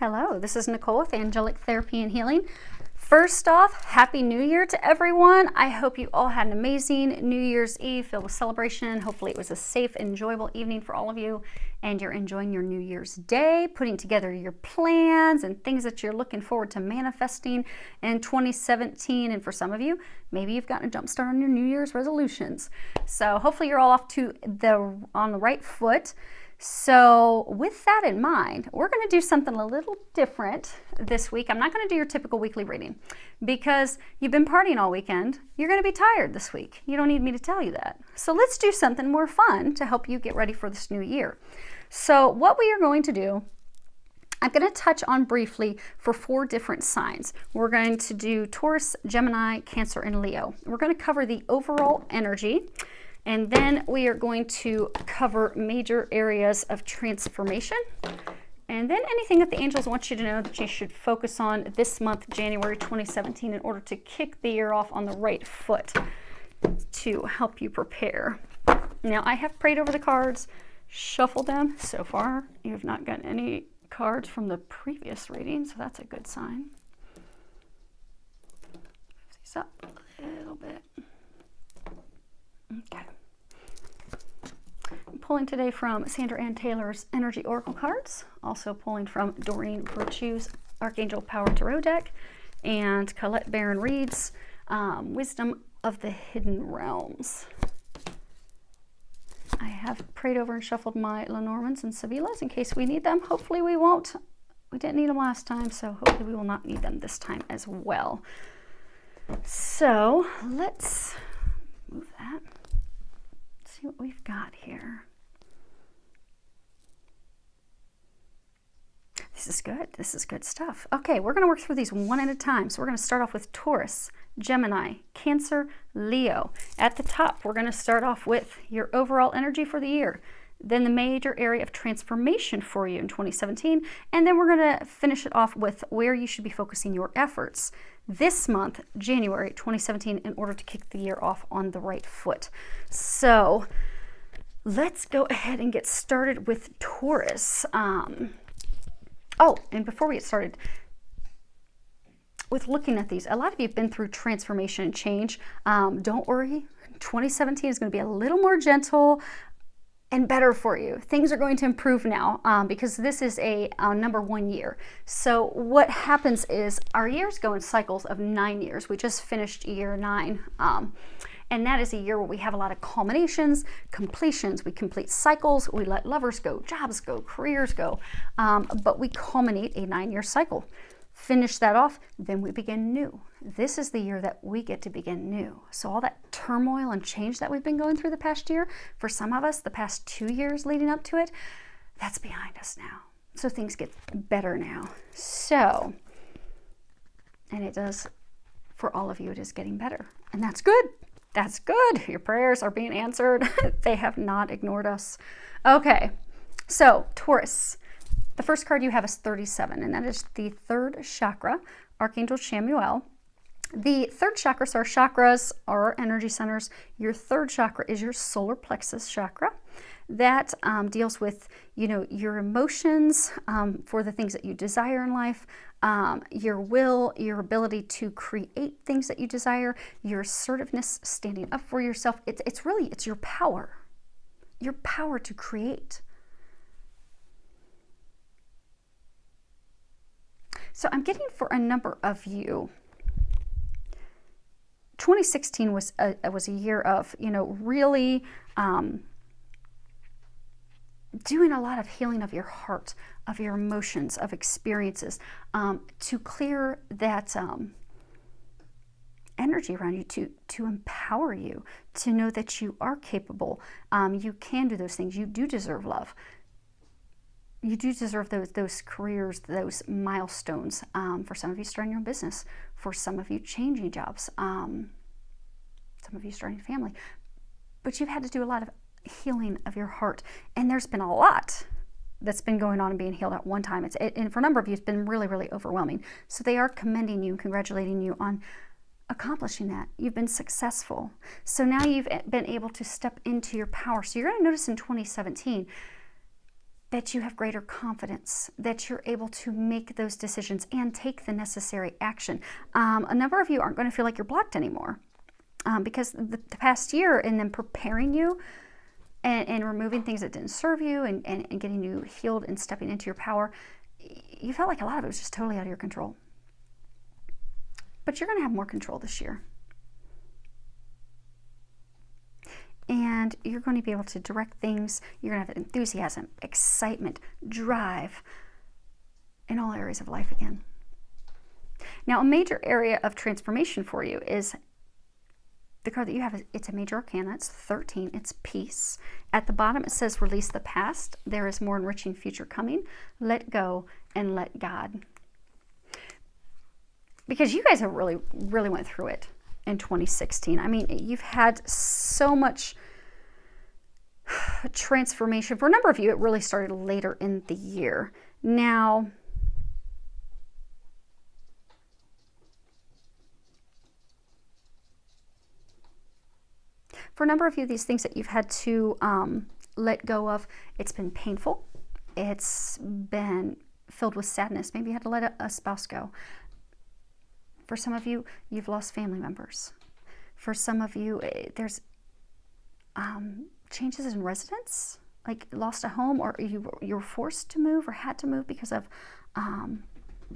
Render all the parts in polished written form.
Hello, this is Nicole with Angelic Therapy and Healing. First off, Happy New Year to everyone. I hope you all had an amazing New Year's Eve filled with celebration. Hopefully it was a safe, enjoyable evening for all of you, and you're enjoying your New Year's Day, putting together your plans and things that you're looking forward to manifesting in 2017. And for some of you, maybe you've gotten a jump start on your New Year's resolutions. So hopefully you're all off on the right foot. So with that in mind, we're going to do something a little different this week. I'm not going to do your typical weekly reading because you've been partying all weekend. You're going to be tired this week. You don't need me to tell you that. So let's do something more fun to help you get ready for this new year. So what we are going to do, I'm going to touch on briefly for 4 different signs. We're going to do Taurus, Gemini, Cancer, and Leo. We're going to cover the overall energy. And then we are going to cover major areas of transformation. And then anything that the angels want you to know that you should focus on this month, January 2017, in order to kick the year off on the right foot to help you prepare. Now, I have prayed over the cards, shuffled them. So far, you have not gotten any cards from the previous reading, so that's a good sign. Move these up a little bit. Okay. I'm pulling today from Sandra Ann Taylor's Energy Oracle cards, also pulling from Doreen Virtue's Archangel Power Tarot deck, and Colette Baron Reed's Wisdom of the Hidden Realms. I have prayed over and shuffled my Lenormands and Sevillas in case we need them. Hopefully we won't. We didn't need them last time, so hopefully we will not need them this time as well. So let's move that. See what we've got here. This is good. This is good stuff. Okay, we're going to work through these one at a time. So we're going to start off with Taurus, Gemini, Cancer, Leo. At the top, we're going to start off with your overall energy for the year, then the major area of transformation for you in 2017, and then we're going to finish it off with where you should be focusing your efforts this month, January 2017, in order to kick the year off on the right foot. So let's go ahead and get started with Taurus. Oh, and before we get started with looking at these, a lot of you have been through transformation and change. Don't worry, 2017 is going to be a little more gentle and better for you. Things are going to improve now because this is a number 1 year. So what happens is our years go in cycles of 9 years. We just finished year 9. And that is a year where we have a lot of culminations, completions. We complete cycles. We let lovers go, jobs go, careers go. But we culminate a 9-year cycle. Finish that off, then we begin new. This is the year that we get to begin new. So all that turmoil and change that we've been going through the past year, for some of us, the past 2 years leading up to it, that's behind us now. So things get better now. So, and it does, for all of you, it is getting better. And that's good. That's good. Your prayers are being answered. They have not ignored us. Okay, so Taurus. The first card you have is 37, and that is the 3rd chakra, Archangel Chamuel. The 3rd chakra, so our chakras are our energy centers. Your 3rd chakra is your solar plexus chakra. That deals with, your emotions for the things that you desire in life, your will, your ability to create things that you desire, your assertiveness, standing up for yourself. It's your power to create. So I'm getting for a number of you, 2016 was a year of, really doing a lot of healing of your heart, of your emotions, of experiences, to clear that energy around you, to empower you, to know that you are capable. You can do those things. You do deserve love. You do deserve those careers, those milestones. For some of you, starting your own business. For some of you, changing jobs. Some of you, starting a family. But you've had to do a lot of healing of your heart. And there's been a lot that's been going on and being healed at one time. And for a number of you, it's been really, really overwhelming. So they are commending you and congratulating you on accomplishing that. You've been successful. So now you've been able to step into your power. So you're going to notice in 2017, that you have greater confidence, that you're able to make those decisions and take the necessary action. A number of you aren't going to feel like you're blocked anymore because the past year and then preparing you and removing things that didn't serve you and getting you healed and stepping into your power, you felt like a lot of it was just totally out of your control. But you're going to have more control this year. And you're going to be able to direct things. You're going to have enthusiasm, excitement, drive in all areas of life again. Now, a major area of transformation for you is the card that you have. It's a major arcana. It's 13. It's peace. At the bottom, it says, release the past. There is more enriching future coming. Let go and let God. Because you guys have really, really went through it in 2016. I mean, you've had so much transformation. For a number of you, it really started later in the year. Now, for a number of you, these things that you've had to let go of, it's been painful. It's been filled with sadness. Maybe you had to let a spouse go. For some of you, you've lost family members. For some of you, there's changes in residence, like lost a home, or you were forced to move or had to move because of,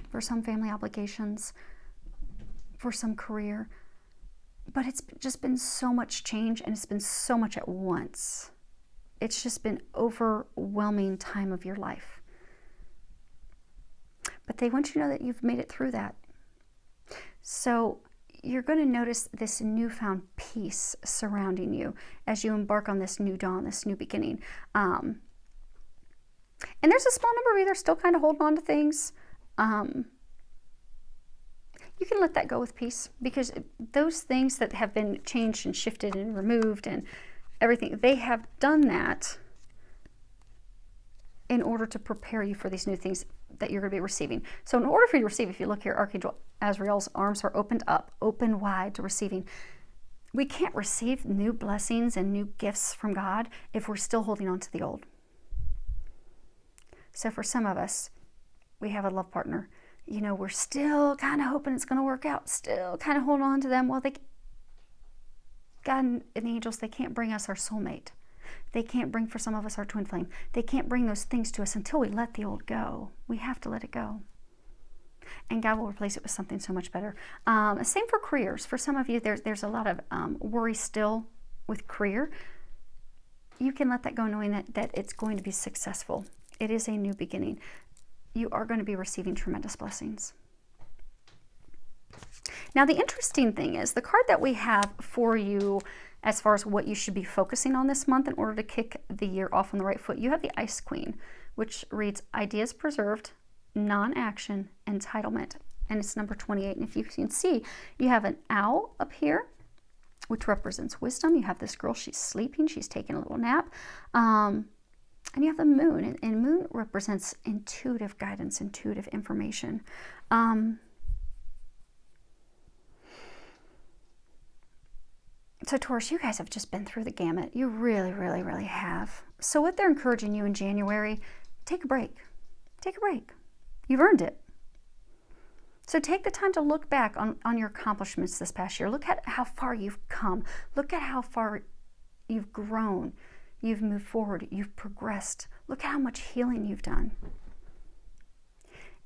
for some, family obligations, for some, career. But it's just been so much change, and it's been so much at once. It's just been overwhelming time of your life. But they want you to know that you've made it through that. So you're going to notice this newfound peace surrounding you as you embark on this new dawn, this new beginning. And there's a small number of you that are still kind of holding on to things. You can let that go with peace, because those things that have been changed and shifted and removed and everything, they have done that in order to prepare you for these new things that you're going to be receiving. So in order for you to receive, if you look here, Archangel Azrael's arms are opened up, open wide to receiving. We can't receive new blessings and new gifts from God if we're still holding on to the old. So for some of us, we have a love partner. You know, we're still kind of hoping it's going to work out, still kind of holding on to them. Well, God and the angels, they can't bring us our soulmate. They can't bring, for some of us, our twin flame. They can't bring those things to us until we let the old go. We have to let it go. And God will replace it with something so much better. Same for careers. For some of you, there's a lot of worry still with career. You can let that go, knowing that it's going to be successful. It is a new beginning. You are going to be receiving tremendous blessings. Now, the interesting thing is the card that we have for you as far as what you should be focusing on this month in order to kick the year off on the right foot. You have the Ice Queen, which reads ideas preserved, non-action, entitlement. And it's number 28. And if you can see, you have an owl up here, which represents wisdom. You have this girl, she's sleeping, she's taking a little nap. And you have the moon, and moon represents intuitive guidance, intuitive information. So Taurus, you guys have just been through the gamut. You really, really, really have. So what they're encouraging you in January, take a break. Take a break. You've earned it. So take the time to look back on your accomplishments this past year. Look at how far you've come. Look at how far you've grown. You've moved forward. You've progressed. Look at how much healing you've done.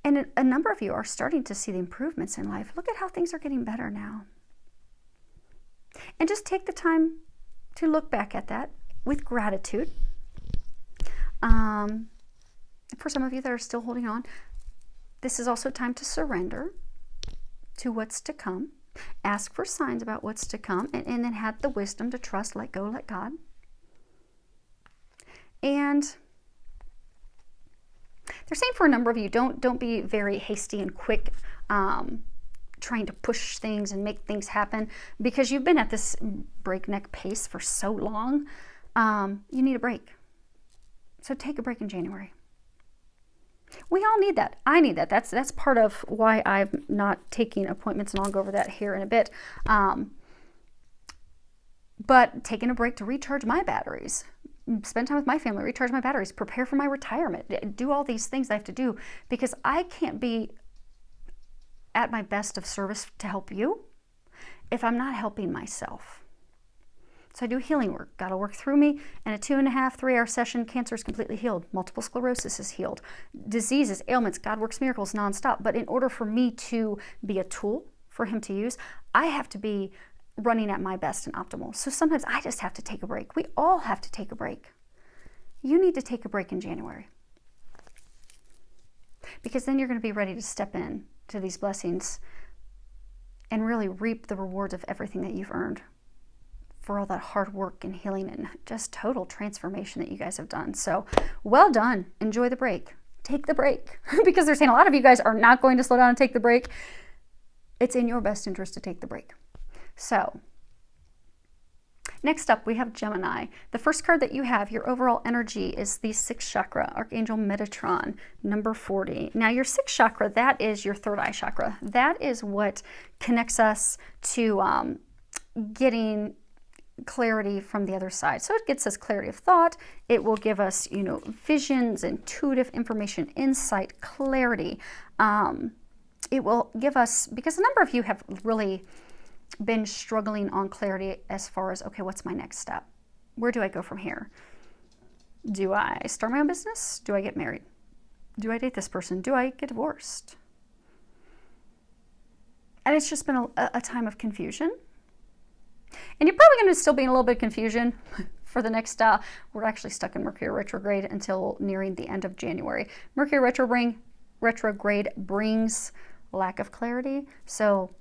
And a number of you are starting to see the improvements in life. Look at how things are getting better now. And just take the time to look back at that with gratitude. For some of you that are still holding on, this is also time to surrender to what's to come. Ask for signs about what's to come, and then have the wisdom to trust, let go, let God. And they're saying for a number of you, don't be very hasty and quick trying to push things and make things happen, because you've been at this breakneck pace for so long. You need a break. So take a break in January. We all need that. I need that. That's part of why I'm not taking appointments, and I'll go over that here in a bit. But taking a break to recharge my batteries, spend time with my family, recharge my batteries, prepare for my retirement, do all these things I have to do, because I can't be at my best of service to help you if I'm not helping myself. So I do healing work. God will work through me. In a 2.5, 3-hour session, cancer is completely healed. Multiple sclerosis is healed. Diseases, ailments, God works miracles nonstop. But in order for me to be a tool for him to use, I have to be running at my best and optimal. So sometimes I just have to take a break. We all have to take a break. You need to take a break in January, because then you're going to be ready to step in to these blessings and really reap the rewards of everything that you've earned for all that hard work and healing and just total transformation that you guys have done. So well done. Enjoy the break. Take the break. Because they're saying a lot of you guys are not going to slow down and take the break. It's in your best interest to take the break. So next up, we have Gemini. The first card that you have, your overall energy, is the 6th chakra, Archangel Metatron, number 40. Now, your 6th chakra, that is your third eye chakra. That is what connects us to getting clarity from the other side. So it gets us clarity of thought. It will give us, visions, intuitive information, insight, clarity. It will give us, because a number of you have really been struggling on clarity as far as, okay, what's my next step? Where do I go from here? Do I start my own business? Do I get married? Do I date this person? Do I get divorced? And it's just been a time of confusion. And you're probably going to still be in a little bit of confusion for the next, we're actually stuck in Mercury retrograde until nearing the end of January. Mercury retrograde brings lack of clarity. So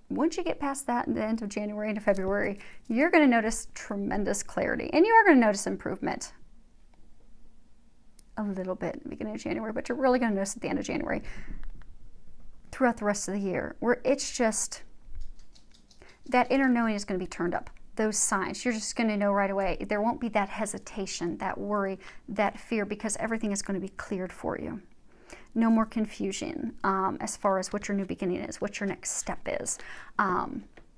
once you get past that in the end of January into February, you're going to notice tremendous clarity, and you are going to notice improvement a little bit in the beginning of January, but you're really going to notice at the end of January throughout the rest of the year, where it's just that inner knowing is going to be turned up. Those signs, you're just going to know right away. There won't be that hesitation, that worry, that fear, because everything is going to be cleared for you. No more confusion as far as what your new beginning is, what your next step is.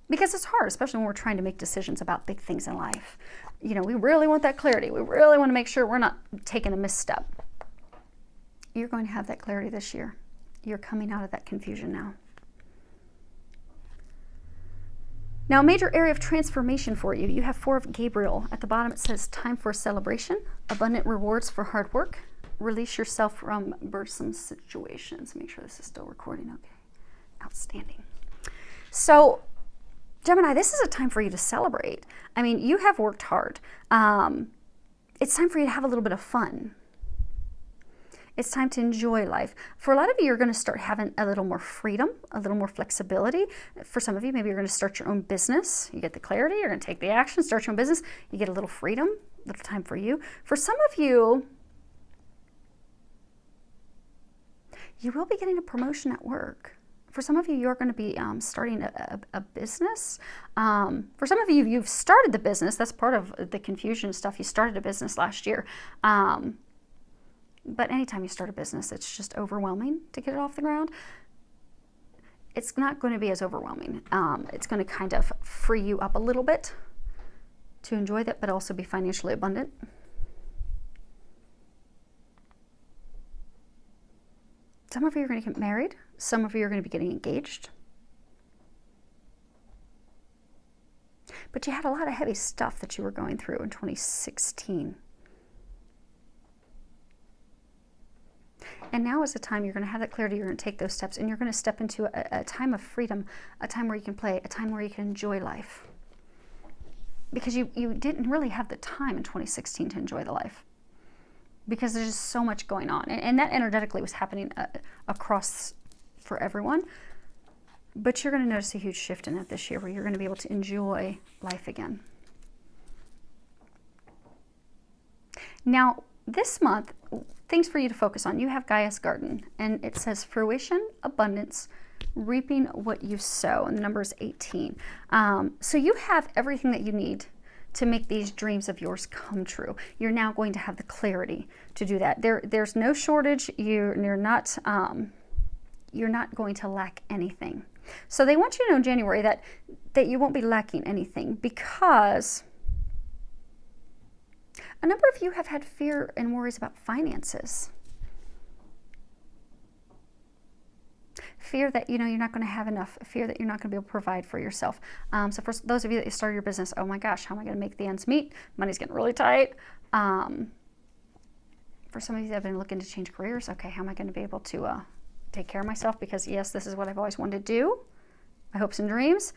Because it's hard, especially when we're trying to make decisions about big things in life. We really want that clarity. We really want to make sure we're not taking a misstep. You're going to have that clarity this year. You're coming out of that confusion now. Now, a major area of transformation for you. You have 4 of Gabriel. At the bottom it says, time for celebration, abundant rewards for hard work. Release yourself from burdensome situations. Make sure this is still recording. Okay. Outstanding. So, Gemini, this is a time for you to celebrate. I mean, you have worked hard. It's time for you to have a little bit of fun. It's time to enjoy life. For a lot of you, you're going to start having a little more freedom, a little more flexibility. For some of you, maybe you're going to start your own business. You get the clarity. You're going to take the action, start your own business. You get a little freedom, a little time for you. For some of you, you will be getting a promotion at work. For some of you, you're going to be starting a business. For some of you, you've started the business. That's part of the confusion stuff. You started a business last year. But anytime you start a business, it's just overwhelming to get it off the ground. It's not going to be as overwhelming. It's going to kind of free you up a little bit to enjoy that, but also be financially abundant. Some of you are going to get married. Some of you are going to be getting engaged. But you had a lot of heavy stuff that you were going through in 2016. And now is the time you're going to have that clarity. You're going to take those steps, and you're going to step into a time of freedom, a time where you can play, a time where you can enjoy life. Because you didn't really have the time in 2016 to enjoy the life. Because there's just so much going on. And that energetically was happening across for everyone. But you're going to notice a huge shift in that this year, where you're going to be able to enjoy life again. Now, this month, things for you to focus on. You have Gaia's Garden, and it says fruition, abundance, reaping what you sow, and the number is 18. So you have everything that you need to make these dreams of yours come true. You're now going to have the clarity to do that. There's no shortage. You're not going to lack anything. So they want you to know in January that you won't be lacking anything, because A number of you have had fear and worries about finances. Fear that, you're not going to have enough. Fear that you're not going to be able to provide for yourself. So for those of you that started your business, oh my gosh, how am I going to make the ends meet? Money's getting really tight. For some of you that have been looking to change careers, okay, how am I going to be able to take care of myself? Because yes, this is what I've always wanted to do. My hopes and dreams.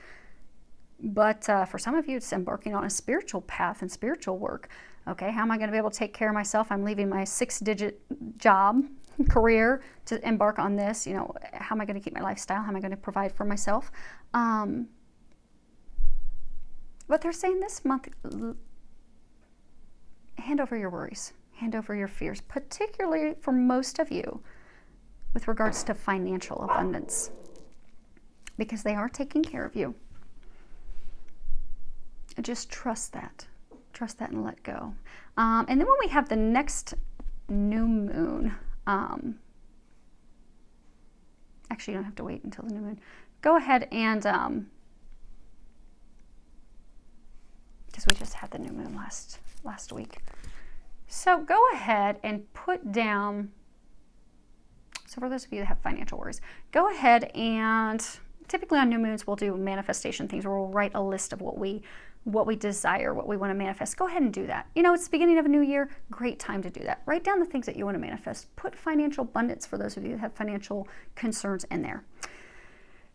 But for some of you, it's embarking on a spiritual path and spiritual work. Okay, how am I going to be able to take care of myself? I'm leaving my 6-digit job, career to embark on this. How am I going to keep my lifestyle? How am I going to provide for myself? But they're saying this month, hand over your worries, hand over your fears, particularly for most of you with regards to financial abundance, because they are taking care of you. Just trust that and let go. And then when we have the next new moon, actually, you don't have to wait until the new moon. Go ahead and, because we just had the new moon last week. So go ahead and put down, so for those of you that have financial worries, go ahead and, typically on new moons, we'll do manifestation things where we'll write a list of what we desire, what we want to manifest. Go ahead and do that. It's the beginning of a new year, great time to do that. Write down the things that you want to manifest. Put financial abundance for those of you that have financial concerns in there.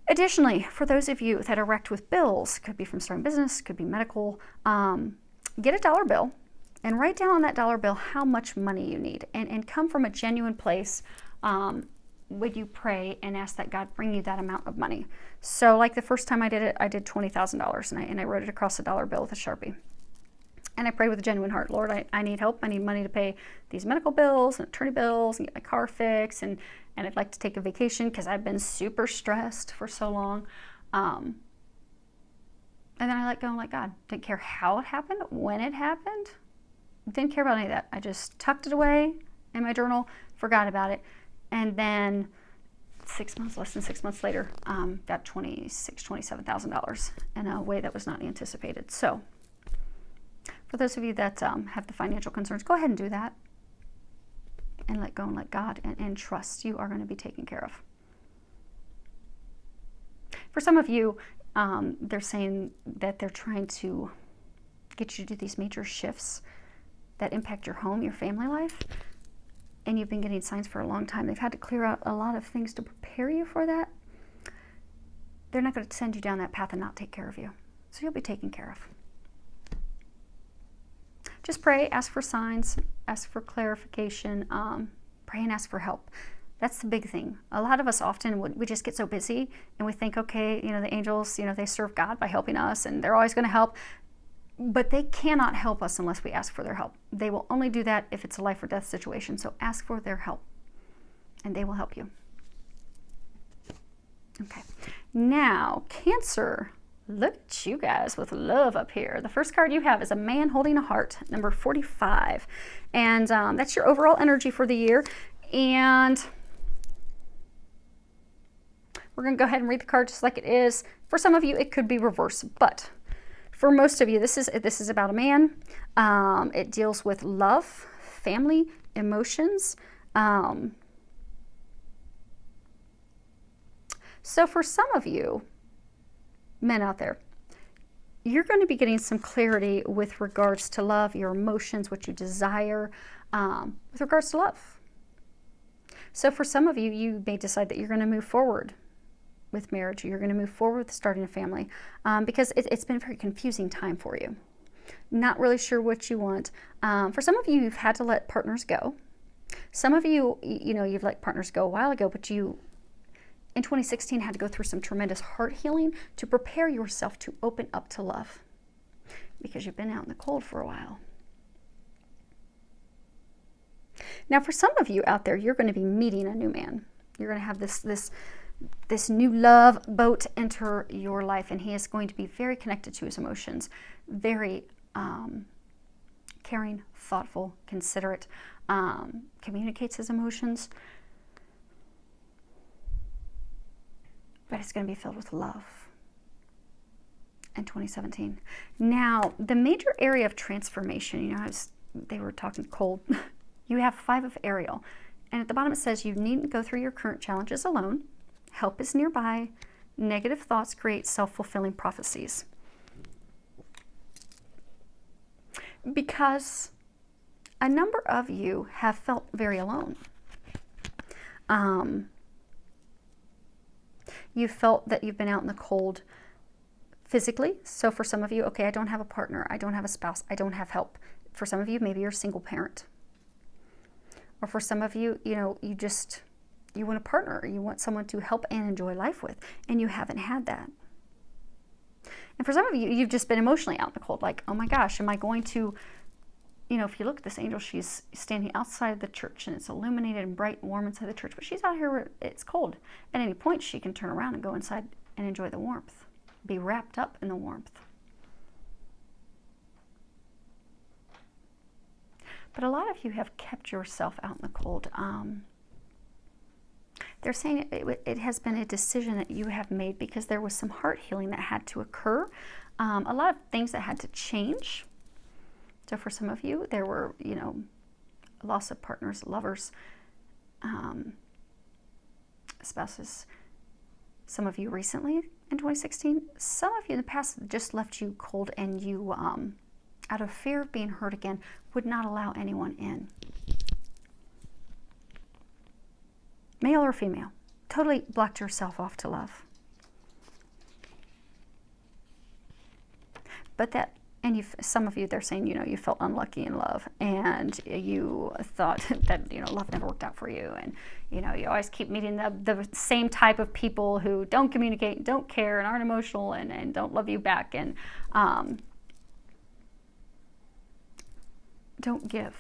Additionally, for those of you that are wrecked with bills, could be from starting business, could be medical, get a dollar bill and write down on that dollar bill how much money you need, and come from a genuine place when you pray and ask that God bring you that amount of money. So like the first time I did it, I did $20,000 and I wrote it across a dollar bill with a Sharpie. And I prayed with a genuine heart, Lord, I need help. I need money to pay these medical bills and attorney bills and get my car fixed. And I'd like to take a vacation because I've been super stressed for so long. And then I let go and let God. Didn't care how it happened, when it happened. Didn't care about any of that. I just tucked it away in my journal, forgot about it. And then less than 6 months later, got $27,000 in a way that was not anticipated. So for those of you that have the financial concerns, go ahead and do that and let go and let God and trust you are going to be taken care of. For some of you, they're saying that they're trying to get you to do these major shifts that impact your home, your family life. And you've been getting signs for a long time. They've had to clear out a lot of things to prepare you for that. They're not going to send you down that path and not take care of you. So you'll be taken care of. Just pray, ask for signs, ask for clarification, pray and ask for help. That's the big thing. A lot of us often, we just get so busy and we think, okay, the angels, they serve God by helping us and they're always going to help. But they cannot help us unless we ask for their help. They will only do that if it's a life or death situation. So ask for their help and they will help you. Okay. Now, Cancer. Look at you guys with love up here. The first card you have is a man holding a heart, number 45. And that's your overall energy for the year. And we're going to go ahead and read the card just like it is. For some of you, it could be reverse, but for most of you, this is about a man. It deals with love, family, emotions. So for some of you, men out there, you're going to be getting some clarity with regards to love, your emotions, what you desire, with regards to love. So for some of you, you may decide that you're going to move forward with marriage. You're going to move forward with starting a family because it's been a very confusing time for you. Not really sure what you want. For some of you, you've had to let partners go. Some of you, you've let partners go a while ago, but you, in 2016, had to go through some tremendous heart healing to prepare yourself to open up to love because you've been out in the cold for a while. Now, for some of you out there, you're going to be meeting a new man. You're going to have this new love boat enter your life, and he is going to be very connected to his emotions, very caring, thoughtful, considerate, communicates his emotions, but it's going to be filled with love in 2017. Now, the major area of transformation, I was they were talking cold. You have 5 of Ariel. And at the bottom it says you needn't go through your current challenges alone. Help is nearby. Negative thoughts create self-fulfilling prophecies. Because a number of you have felt very alone. You felt that you've been out in the cold physically. So for some of you, okay, I don't have a partner, I don't have a spouse, I don't have help. For some of you, maybe you're a single parent. Or for some of you, you know, you want a partner, you want someone to help and enjoy life with, and you haven't had that. And for some of you, you've just been emotionally out in the cold, like, oh my gosh, am I going to, you know, if you look at this angel, she's standing outside of the church and it's illuminated and bright and warm inside the church, but she's out here where it's cold. At any point, she can turn around and go inside and enjoy the warmth, be wrapped up in the warmth. But a lot of you have kept yourself out in the cold. They're saying it has been a decision that you have made because there was some heart healing that had to occur. A lot of things that had to change. So for some of you, there were, you know, loss of partners, lovers, spouses. Some of you recently in 2016. Some of you in the past just left you cold, and you, out of fear of being hurt again, would not allow anyone in. Male or female, totally blocked yourself off to love. But that, and some of you, they're saying, you know, you felt unlucky in love, and you thought that, you know, love never worked out for you, and, you know, you always keep meeting the same type of people who don't communicate, don't care, and aren't emotional, and don't love you back, and don't give.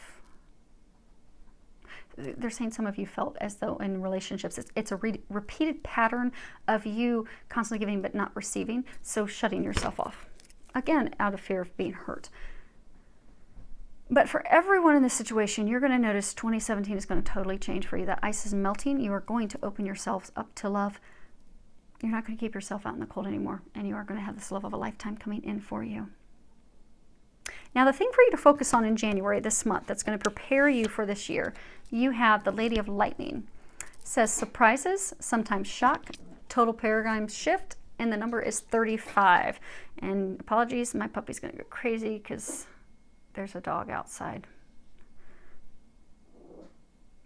They're saying some of you felt as though in relationships, it's a repeated pattern of you constantly giving but not receiving, so shutting yourself off. Again, out of fear of being hurt. But for everyone in this situation, you're going to notice 2017 is going to totally change for you. That ice is melting. You are going to open yourselves up to love. You're not going to keep yourself out in the cold anymore, and you are going to have this love of a lifetime coming in for you. Now, the thing for you to focus on in January, this month, that's going to prepare you for this year, you have the Lady of Lightning. It says surprises, sometimes shock, total paradigm shift, and the number is 35. And apologies, my puppy's going to go crazy because there's a dog outside,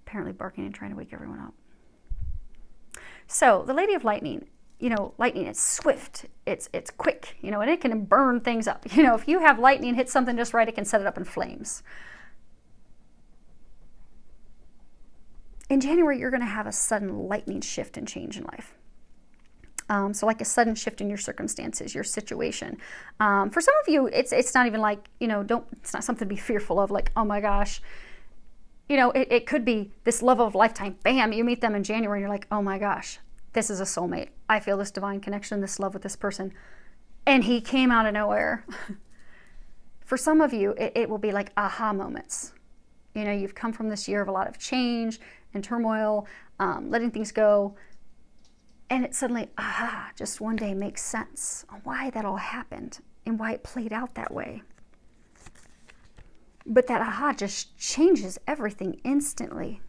apparently barking and trying to wake everyone up. So the Lady of Lightning, you know, lightning, it's swift, it's quick, you know, and it can burn things up. You know, if you have lightning hit something just right, it can set it up in flames. In January, you're going to have a sudden lightning shift and change in life. So like a sudden shift in your circumstances, your situation. For some of you, it's not even like, you know, it's not something to be fearful of, like, oh my gosh. You know, it could be this love of lifetime. Bam, you meet them in January and you're like, oh my gosh, this is a soulmate. I feel this divine connection, this love with this person. And he came out of nowhere. For some of you, it will be like aha moments. You know, you've come from this year of a lot of change and turmoil, letting things go. And it suddenly, just one day makes sense on why that all happened and why it played out that way. But that aha just changes everything instantly.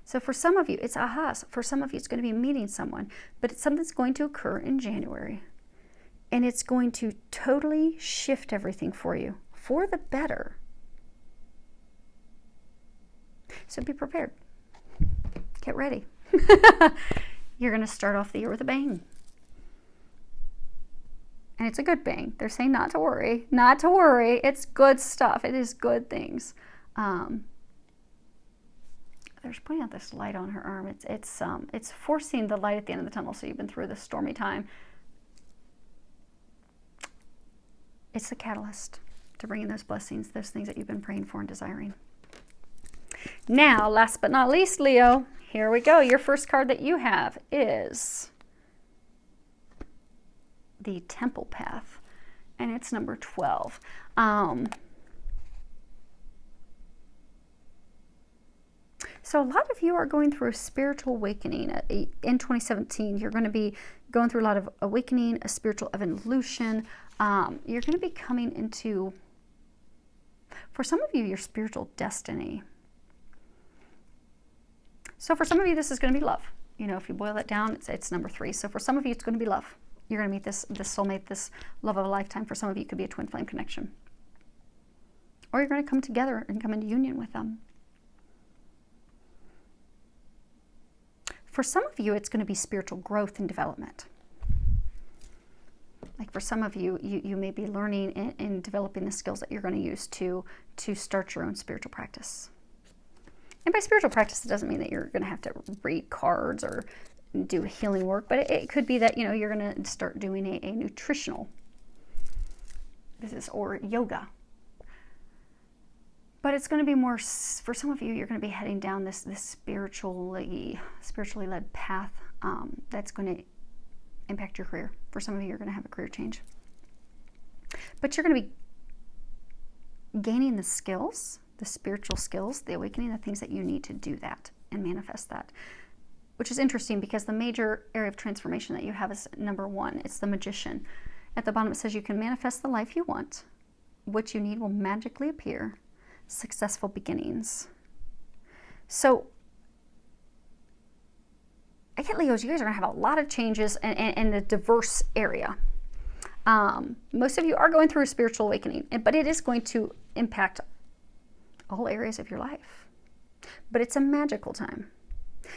So for some of you, it's ahas. For some of you, it's going to be meeting someone. But it's something that's going to occur in January. And it's going to totally shift everything for you, for the better. So be prepared. Get ready. You're going to start off the year with a bang. And it's a good bang. They're saying not to worry. Not to worry. It's good stuff. It is good things. They're pointing out this light on her arm. It's forcing the light at the end of the tunnel, so you've been through this stormy time. It's the catalyst to bring in those blessings, those things that you've been praying for and desiring. Now, last but not least, Leo, here we go. Your first card that you have is the Temple Path, and it's number 12. So a lot of you are going through a spiritual awakening. In 2017, you're going to be going through a lot of awakening, a spiritual evolution. You're going to be coming into For some of you, your spiritual destiny. So for some of you, this is going to be love. You know, if you boil it down, it's number 3. So for some of you, it's going to be love. You're going to meet this soulmate, this love of a lifetime. For some of you, it could be a twin flame connection. Or you're going to come together and come into union with them. For some of you, it's going to be spiritual growth and development. Like for some of you, you may be learning and developing the skills that you're going to use to start your own spiritual practice. And by spiritual practice, it doesn't mean that you're going to have to read cards or do healing work, but it could be that, you know, you're going to start doing a nutritional business or yoga. But it's going to be more, for some of you, you're going to be heading down this spiritually led path that's going to impact your career. For some of you, you're going to have a career change. But you're going to be gaining the skills, the spiritual skills, the awakening, the things that you need to do that and manifest that. Which is interesting because the major area of transformation that you have is number 1. It's the Magician. At the bottom it says you can manifest the life you want. What you need will magically appear. Successful beginnings. So I get Leos, you guys are going to have a lot of changes in a diverse area. Most of you are going through a spiritual awakening, but it is going to impact all areas of your life. But it's a magical time.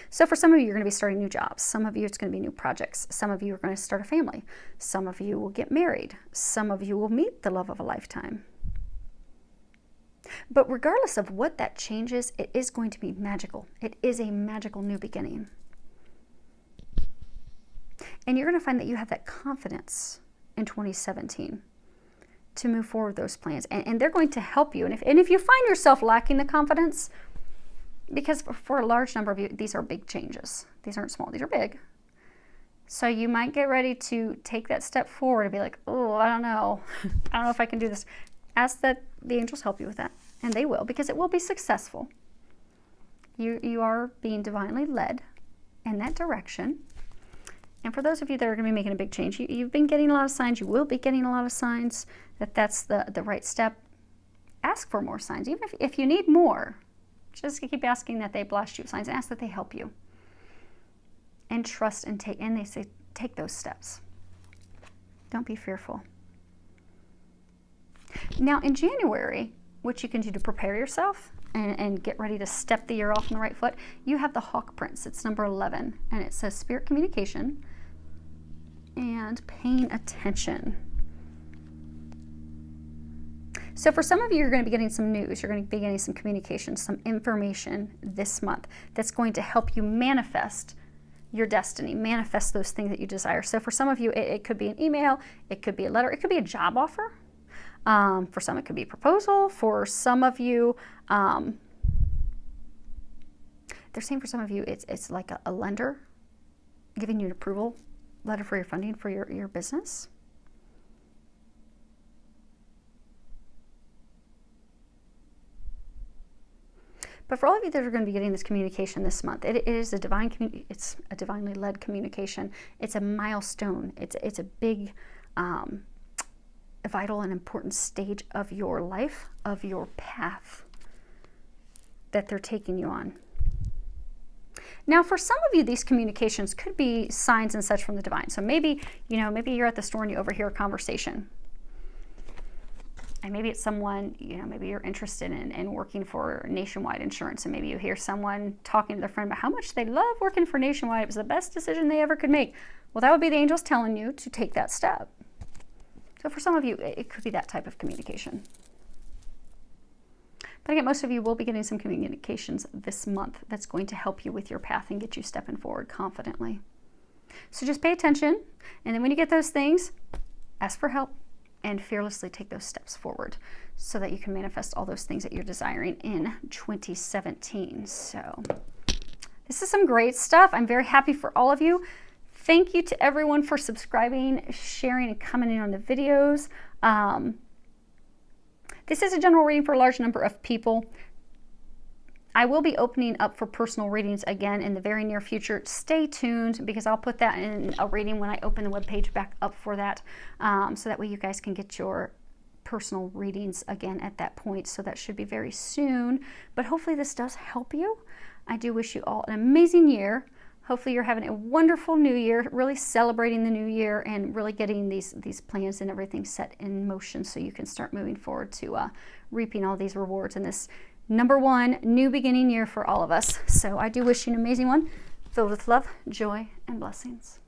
So for some of you, you're going to be starting new jobs. Some of you, it's going to be new projects. Some of you are going to start a family. Some of you will get married. Some of you will meet the love of a lifetime. But regardless of what that changes, it is going to be magical. It is a magical new beginning. And you're going to find that you have that confidence in 2017 to move forward those plans. And they're going to help you. And if you find yourself lacking the confidence, because for a large number of you, these are big changes. These aren't small, these are big. So you might get ready to take that step forward and be like, oh, I don't know. I don't know if I can do this. Ask that the angels help you with that. And they will, because it will be successful. You are being divinely led in that direction. And for those of you that are going to be making a big change, you've been getting a lot of signs. You will be getting a lot of signs that that's the right step. Ask for more signs. Even if you need more, just keep asking that they blast you with signs and ask that they help you. And trust and take, and they say, take those steps. Don't be fearful. Now in January, what you can do to prepare yourself and get ready to step the year off on the right foot, you have the Hawk Prince. It's number 11, and it says spirit communication and paying attention. So for some of you, you're going to be getting some news. You're going to be getting some communication, some information this month that's going to help you manifest your destiny, manifest those things that you desire. So for some of you, it could be an email, it could be a letter, it could be a job offer. For some, it could be a proposal. For some of you, they're saying for some of you, it's like a lender giving you an approval letter for your funding for your business. But for all of you that are going to be getting this communication this month, it is it's a divinely led communication. It's a milestone. It's a big, a vital and important stage of your life, of your path that they're taking you on. Now, for some of you, these communications could be signs and such from the divine. So maybe you're at the store and you overhear a conversation. And maybe it's someone, maybe you're interested in working for Nationwide Insurance, and maybe you hear someone talking to their friend about how much they love working for Nationwide. It was the best decision they ever could make. Well, that would be the angels telling you to take that step. So for some of you, it could be that type of communication. But again, most of you will be getting some communications this month that's going to help you with your path and get you stepping forward confidently. So just pay attention, and then when you get those things, ask for help and fearlessly take those steps forward so that you can manifest all those things that you're desiring in 2017. So this is some great stuff. I'm very happy for all of you. Thank you to everyone for subscribing, sharing, and commenting on the videos. This is a general reading for a large number of people. I will be opening up for personal readings again in the very near future. Stay tuned, because I'll put that in a reading when I open the webpage back up for that, so that way you guys can get your personal readings again at that point. So that should be very soon. But hopefully this does help you. I do wish you all an amazing year. Hopefully you're having a wonderful new year, really celebrating the new year and really getting these plans and everything set in motion so you can start moving forward to reaping all these rewards in this #1 new beginning year for all of us. So I do wish you an amazing one, filled with love, joy, and blessings.